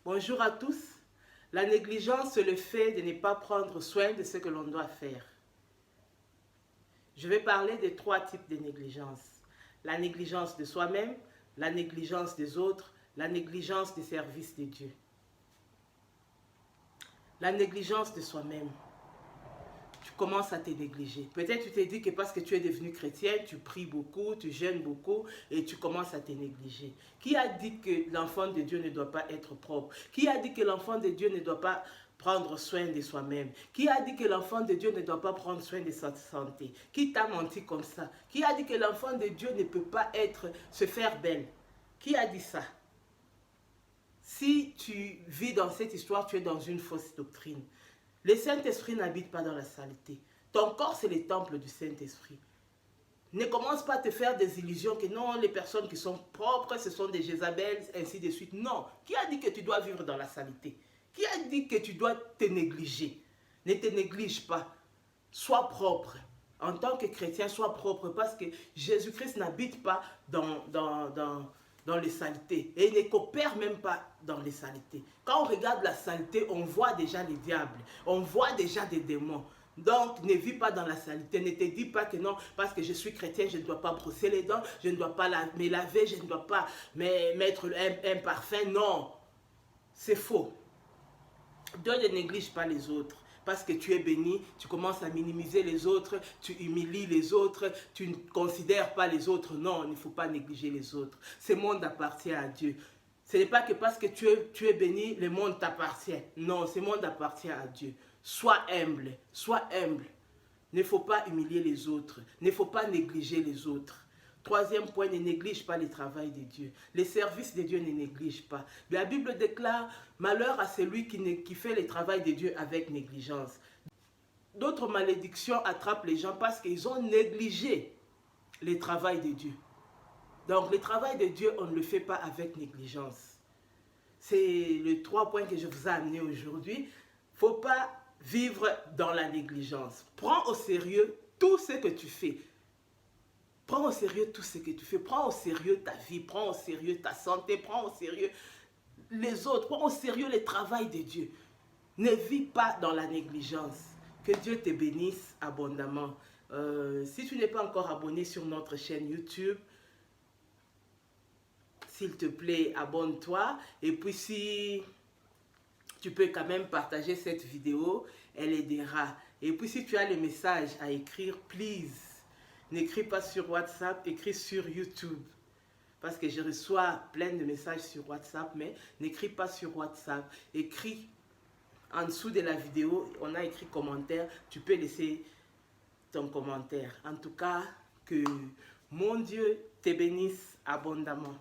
Bonjour à tous. La négligence, c'est le fait de ne pas prendre soin de ce que l'on doit faire. Je vais parler de 3 types de négligence. La négligence de soi-même, la négligence des autres, la négligence des services de Dieu. La négligence de soi-même. Tu commences à te négliger. Peut-être tu te dis que parce que tu es devenu chrétien, tu pries beaucoup, tu jeûnes beaucoup et tu commences à te négliger. Qui a dit que l'enfant de Dieu ne doit pas être propre? Qui a dit que l'enfant de Dieu ne doit pas prendre soin de soi-même? Qui a dit que l'enfant de Dieu ne doit pas prendre soin de sa santé? Qui t'a menti comme ça? Qui a dit que l'enfant de Dieu ne peut pas se faire belle? Qui a dit ça? Si tu vis dans cette histoire, tu es dans une fausse doctrine. Le Saint-Esprit n'habite pas dans la saleté. Ton corps, c'est le temple du Saint-Esprit. Ne commence pas à te faire des illusions que non, les personnes qui sont propres, ce sont des Jézabels, ainsi de suite. Non. Qui a dit que tu dois vivre dans la saleté? Qui a dit que tu dois te négliger? Ne te néglige pas. Sois propre. En tant que chrétien, sois propre parce que Jésus-Christ n'habite pas dans les saletés. Et il ne coopère même pas dans les saletés. Quand on regarde la saleté, on voit déjà les diables. On voit déjà des démons. Donc, ne vis pas dans la saleté. Ne te dis pas que non, parce que je suis chrétien, je ne dois pas brosser les dents, je ne dois pas me laver, je ne dois pas mettre un parfum. Non, c'est faux. Dieu ne néglige pas les autres. Parce que tu es béni, tu commences à minimiser les autres, tu humilies les autres, tu ne considères pas les autres. Non, il ne faut pas négliger les autres. Ce monde appartient à Dieu. Ce n'est pas que parce que tu es béni, le monde t'appartient. Non, ce monde appartient à Dieu. Sois humble, sois humble. Il ne faut pas humilier les autres, il ne faut pas négliger les autres. 3e point, ne néglige pas le travail de Dieu. Les services de Dieu ne négligent pas. La Bible déclare, malheur à celui qui fait le travail de Dieu avec négligence. D'autres malédictions attrapent les gens parce qu'ils ont négligé le travail de Dieu. Donc le travail de Dieu, on ne le fait pas avec négligence. C'est les 3 points que je vous ai amenés aujourd'hui. Il ne faut pas vivre dans la négligence. Prends au sérieux tout ce que tu fais. Prends au sérieux tout ce que tu fais. Prends au sérieux ta vie. Prends au sérieux ta santé. Prends au sérieux les autres. Prends au sérieux le travail de Dieu. Ne vis pas dans la négligence. Que Dieu te bénisse abondamment. Si tu n'es pas encore abonné sur notre chaîne YouTube, s'il te plaît, abonne-toi. Et puis si tu peux quand même partager cette vidéo, elle aidera. Et puis si tu as les messages à écrire, please, n'écris pas sur WhatsApp, écris sur YouTube. Parce que je reçois plein de messages sur WhatsApp, mais n'écris pas sur WhatsApp. Écris en dessous de la vidéo, on a écrit commentaire, tu peux laisser ton commentaire. En tout cas, que mon Dieu te bénisse abondamment.